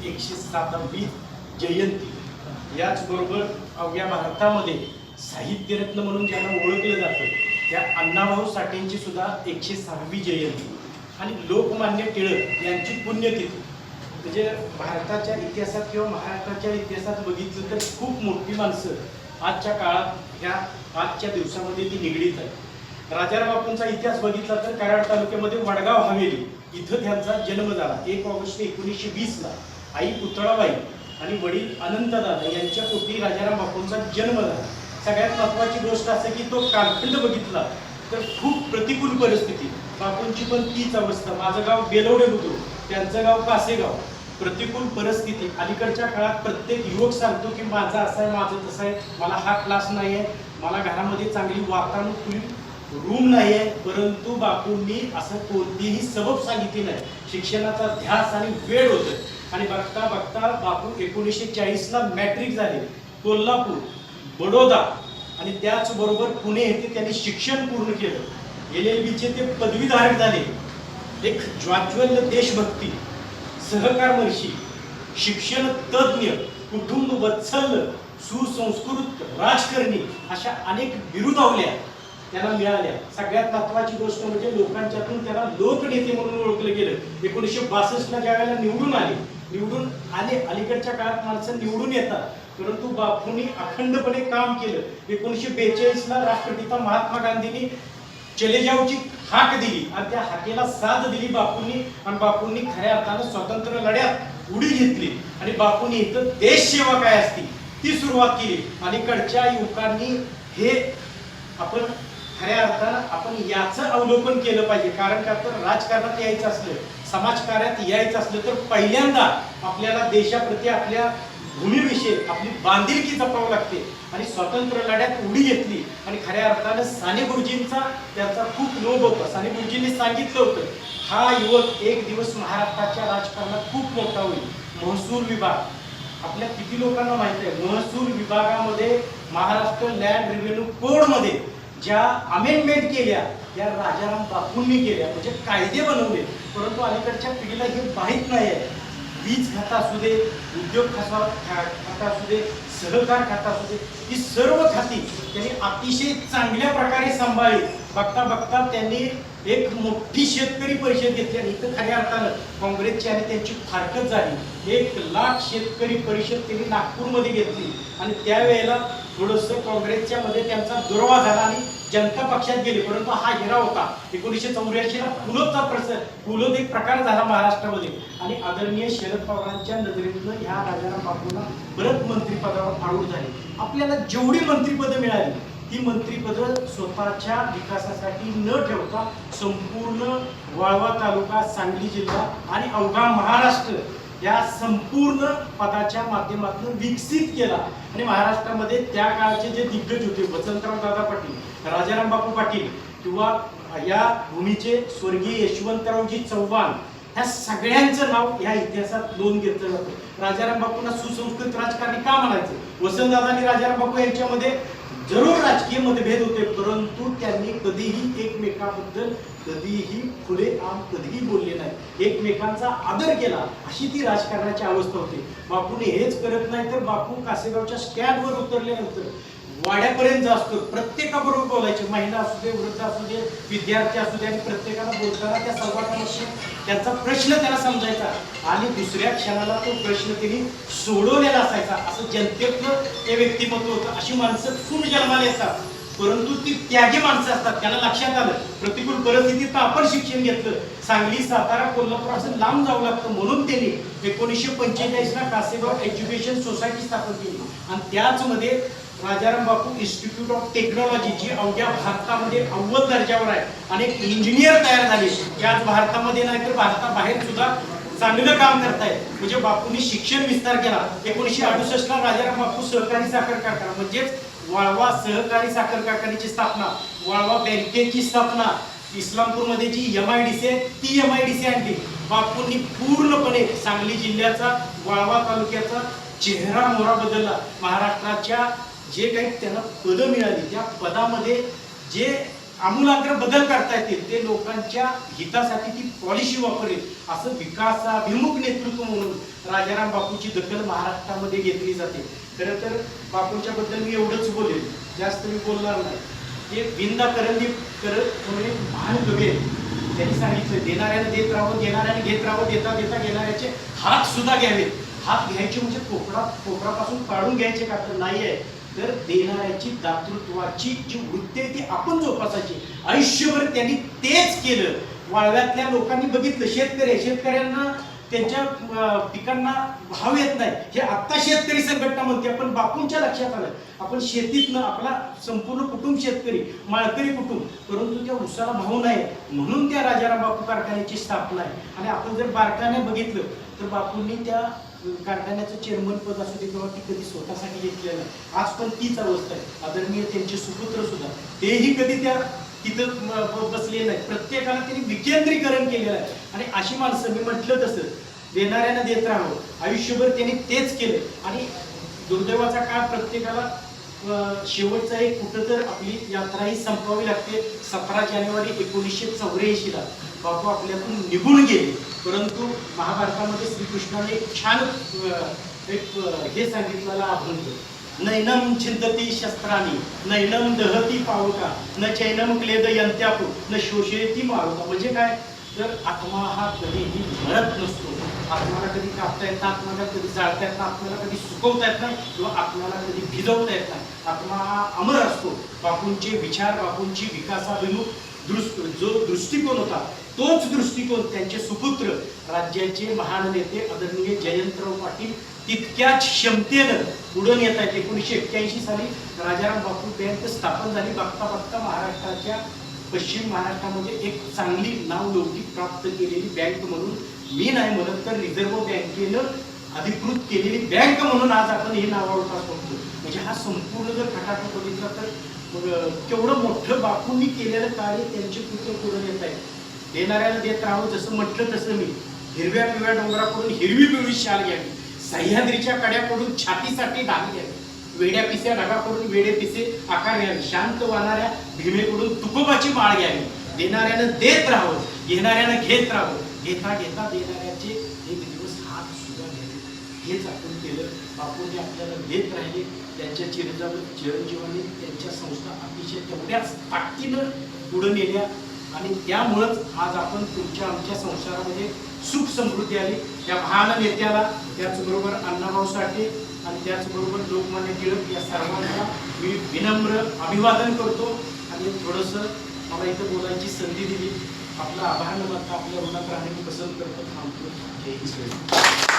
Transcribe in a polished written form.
107वी जयंती, याचबरोबर अवघ्या भारतामध्ये साहित्यरत्न म्हणून ज्यांना ओळखलं जातं त्या अण्णाभाऊ साठेंची सुद्धा 106वी जयंती आणि लोकमान्य टिळक यांची पुण्यतिथी. म्हणजे भारताच्या इतिहासात किंवा महाराष्ट्राच्या इतिहासात बघितलं तर खूप मोठी माणसं आजच्या काळात ह्या आजच्या दिवसामध्ये ती निगडीत आहे. राजाराम बापूंचा इतिहास बघितला तर कराड तालुक्यामध्ये वडगाव हवेली इथं त्यांचा जन्म झाला. 1 ऑगस्ट 1920ला आई पुतळाबाई आणि वडील अनंतदादा यांच्या पोटी राजाराम बापूंचा जन्म झाला. सगळ्यात महत्त्वाची गोष्ट असं की तो कालखंड बघितला तर खूप प्रतिकूल परिस्थिती. बापूंची पण तीच अवस्था. माझं गाव बेलवडे होतो, त्यांचं गाव कासेगाव. प्रतिकूल परिस्थिती. अलीकडच्या काळात प्रत्येक युवक सांगतो की माझं असं आहे, माझं तसं आहे, मला हा क्लास नाही आहे, मला घरामध्ये चांगली वातानुकूलित रूम नाही आहे. परंतु बापूंनी असं कोणतीही सबब सांगितली नाही. शिक्षणाचा ध्यास आणि वेळ होतं आणि बघता बघता बापू 1940ला मॅट्रिक झाले. कोल्हापूर, बडोदा आणि त्याचबरोबर पुणे येथे त्यांनी शिक्षण पूर्ण केलं. LLBचे ते पदवीधारक झाले. एक ज्वाज्वल्य देशभक्ती, सहकारमर्षी, शिक्षण तज्ज्ञ, कुटुंब वत्सल, सुसंस्कृत राजकारणी अशा अनेक बिरुदावल्या त्यांना मिळाल्या. सगळ्यात महत्त्वाची गोष्ट म्हणजे लोकांच्यातून त्यांना लोकनेते म्हणून ओळखलं गेलं. 1962ला ज्यावेळेला निवडून आले, अलीकडच्या काळात माणसं निवडून येतात, परंतु बापूंनी अखंडपणे काम केलं. 1942ला राष्ट्रपिता महात्मा गांधींनी चले जाऊची हाक दिली आणि त्या हाकेला साथ दिली बापूंनी आणि बापूंनी खऱ्या अर्थानं स्वातंत्र्य लढ्यात उडी घेतली आणि बापूंनी इथं देश सेवा काय असती ती सुरुवात केली. अलीकडच्या युवकांनी हे आपण खऱ्या अर्थानं आपण याचं अवलोकन केलं पाहिजे. कारण का तर राजकारणात यायचं असलं, समाजकार्यात यायचं असलं तर पहिल्यांदा आपल्याला देशाप्रती आपल्या भूमीविषयी आपली बांधिलकी जपावी लागते आणि स्वातंत्र्य लढ्यात उडी घेतली आणि खऱ्या अर्थानं साने गुरुजींचा त्यांचा खूप लोभ होता. साने गुरुजींनी सांगितलं होतं हा युवक एक दिवस महाराष्ट्राच्या राजकारणात खूप मोठा होईल. महसूल विभाग आपल्या किती लोकांना माहिती आहे? महसूल विभागामध्ये महाराष्ट्र लँड रेव्हेन्यू कोडमध्ये ज्या अमेंडमेंट केल्या त्या राजाराम बापूंनी केल्या, म्हणजे कायदे बनवले. परंतु अलीकडच्या पिढीला हे माहीत नाही आहे. वीज खाता असू दे, उद्योग खाता असू दे, सहकार खाता असू दे, ही सर्व खाती त्यांनी अतिशय चांगल्या प्रकारे सांभाळली. बघता बघता त्यांनी एक मोठी शेतकरी परिषद घेतली आणि इथं खऱ्या अर्थानं काँग्रेसची आणि त्यांची फारकत झाली. 1 लाख शेतकरी परिषद त्यांनी नागपूरमध्ये घेतली आणि त्यावेळेला थोडंसं काँग्रेसच्या मध्ये त्यांचा दुरावा झाला आणि जनता पक्षात गेले. परंतु हा हिरा होता. 1984ला पुलोद एक प्रकार झाला महाराष्ट्रामध्ये आणि आदरणीय शरद पवारांच्या नजरेतनं ह्या राजाराम बापूंना परत मंत्रिपदावर आरूढ झाले. आपल्याला जेवढी मंत्रिपदं मिळाली ती मंत्रिपदं स्वतःच्या विकासासाठी न ठेवता संपूर्ण वाळवा तालुका, सांगली जिल्हा आणि अवघा महाराष्ट्र या संपूर्ण पदाच्या माध्यमातून विकसित केला. आणि महाराष्ट्रामध्ये त्या काळचे जे दिग्गज होते, वसंतराव दादा पाटील, राजाराम बापू पाटील किंवा या भूमीचे स्वर्गीय यशवंतरावजी चव्हाण, ह्या सगळ्यांचं नाव ह्या इतिहासात नोंद घेतलं जातं. राजाराम बापूंना सुसंस्कृत राजकारणी का म्हणायचं? वसंतदादा आणि राजाराम बापू यांच्यामध्ये जरूर राजकीय मतभेद होते, परंतु त्यांनी कधीही एकमेकांबद्दल कधीही खुलेआम कधीही बोलले नाही. एकमेकांचा आदर केला, अशी ती राजकारणाची अवस्था होती. बापूने हेच करत नाही तर बापू कासेगावच्या स्टँडवर उतरल्यानंतर वाड्यापर्यंत असतो, प्रत्येकाबरोबर बोलायचे. महिला असू दे, वृद्ध असू दे, विद्यार्थी असू दे, आणि प्रत्येकाला बोलताना त्या संवादामध्ये त्यांचा प्रश्न त्याला समजायचा आणि दुसऱ्या क्षणाला तो प्रश्न त्यांनी सोडवलेला असायचा. असं जनतेतलं ते व्यक्तिमत्व होतं. अशी माणसं खूप जन्माला येतात, परंतु ती त्यागी माणसं असतात. त्यांना लक्षात आलं प्रतिकूल परिस्थितीत आपण शिक्षण घेतलं, सांगली, सातारा, कोल्हापूर असं लांब जावं लागतं, म्हणून त्यांनी 1945ला कासेगाव एज्युकेशन सोसायटी स्थापन केली आणि त्याच मध्ये Rajaram Bapu institute of technology, जी अवघ्या भारतामध्ये अव्वल दर्जावर आहे. अनेक इंजिनियर तयार झाले, याच भारतामध्ये नाही तर भारताबाहेर सुद्धा चांगलं काम करतायत. म्हणजे बापूंनी शिक्षण विस्तार केला. 1968ला राजाराम बापू सहकारी साखर कारखाना म्हणजेच वाळवा सहकारी साखर कारखान्याची स्थापना, वाळवा बँकेची स्थापना, इस्लामपूरमध्ये जी MIDC आहे ती MIDC आणली. बापूंनी पूर्णपणे सांगली जिल्ह्याचा, वाळवा तालुक्याचा चेहरा मोहरा बदलला. महाराष्ट्राच्या जे काही त्यांना पदं मिळाली त्या पदामध्ये जे आमूलाग्र बदल करता येतील, ते लोकांच्या हितासाठी ती पॉलिसी वापरेल, असं विकासाभिमुख नेतृत्व म्हणून राजाराम बापूची दखल महाराष्ट्रामध्ये घेतली जाते. खरं तर बापूंच्या बद्दल मी एवढंच बोलेल, जास्त मी बोलणार नाही. हे विंदा करंदी करत म्हणजे महान कवी आहे. त्यांनी सांगितलं, देणाऱ्याने देत राहावं, देणाऱ्याने घेत राहावं, देता देता घेणाऱ्याचे हात सुद्धा घ्यावेत. हात घ्यायचे म्हणजे कोपरापासून काढून घ्यायचे का, तर नाही आहे, तर देणाऱ्याची दातृत्वाची जी वृत्ती आहे ती आपण जोपासायची. आयुष्यभर त्यांनी तेच केलं. वाळव्यातल्या लोकांनी बघितलं, शेतकऱ्यांना त्यांच्या पिकांना भाव येत नाही, हे आत्ता शेतकरी संघटना म्हणते, पण बापूंच्या लक्षात आलं आपण शेतीतनं आपला संपूर्ण कुटुंब शेतकरी, माळकरी कुटुंब, परंतु त्या उसाला भाव नाही म्हणून त्या राजाराम बापू कारखान्याची स्थापना आहे. आणि आपण जर बारकाने बघितलं तर बापूंनी त्या कारखान्याचं चेअरमन पद असू दे किंवा ती कधी स्वतःसाठी घेतलेलं नाही. आज पण तीच अवस्था आहे. आदरणीय त्यांचे सुपुत्र सुद्धा तेही कधी त्या तिथं बसले नाही. प्रत्येकाला त्यांनी विकेंद्रीकरण केलेलं आहे. आणि अशी माणसं, मी म्हटलं तसं, देणाऱ्यानं देत राहावं, आयुष्यभर त्यांनी तेच केलं. आणि दुर्दैवाचा काळ, प्रत्येकाला शेवटचा एक कुठं तर आपली यात्रा ही संपवावी लागते. 17 जानेवारी 1984ला बापू आपल्यातून निघून गेले. परंतु महाभारतामध्ये श्रीकृष्णाने एक छान हे सांगितलेलं अभंग, नैनम छिंदती शस्त्राणी, नैनम दहती पावका, न चैनम क्लेद यंत्यापू, न शोषयती मारुता. म्हणजे काय, तर आत्मा हा कधीही मरत नसतो. आत्म्याला कधी कापता येत नाही, आत्म्याला कधी जाळता येत नाही, आत्म्याला कधी सुकवता येत नाही किंवा आत्म्याला कधी भिजवता येत नाही. आत्मा हा अमर असतो. बापूंचे विचार, बापूंची विकासाभिमुख जो दृष्टिकोन होता, तोच दृष्टिकोन त्यांचे सुपुत्र, राज्याचे महान नेते आदरणीय जयंतराव पाटील तितक्याच क्षमतेनं पुढे येत आहेत. 1981 साली राजाराम बापू बँक स्थापन झाली. बघता बघता महाराष्ट्राच्या, पश्चिम महाराष्ट्रामध्ये एक चांगली नावलौकिक प्राप्त केलेली बँक म्हणून, मी नाही म्हणत तर रिझर्व्ह बँकेनं अधिकृत केलेली बँक म्हणून आज आपण हे नावारूपास बघतो. म्हणजे हा संपूर्ण जर खटाटोप बघितला तर केवढं मोठं बापूंनी केलेलं कार्य त्यांचे पुत्र पुढे येत आहे. देणाऱ्याला देत राहावं, जसं म्हटलं तसं मी, हिरव्या पिवळ्या डोंगराकडून हिरवी पिवळी शाल घ्यावी, सह्याद्रीच्या कड्याकडून छातीसाठी डाग घ्यावी, वेड्या पिस्या ढगाकडून वेडे पिसे आकार घ्यावे, शांत वाहणाऱ्या भीमेकडून तुकोबाची माळ घ्यावी. देणाऱ्यानं देत राहावं, घेणाऱ्यानं घेत राहावं, घेता घेता देणाऱ्याचे एक दिवस हात सुद्धा घ्यावे. हेच आपण केलं. बापूंनी आपल्याला देत राहिले. त्यांच्या चिरंजीवांनी त्यांच्या संस्था अतिशय तेवढ्याच ताकदीनं पुढे नेल्या आणि त्यामुळंच आज आपण तुमच्या आमच्या संसारामध्ये सुख समृद्धी आली. त्या महान नेत्याला, त्याचबरोबर अण्णाभाऊ साठे आणि त्याचबरोबर लोकमान्य टिळक या सर्वांना मी विनम्र अभिवादन करतो. आणि थोडंसं मला इथं बोलायची संधी दिली. आपला आभार न मानता आपल्या ऋणात राहणे मी पसंत करतो. थांबतो. जय हिंद.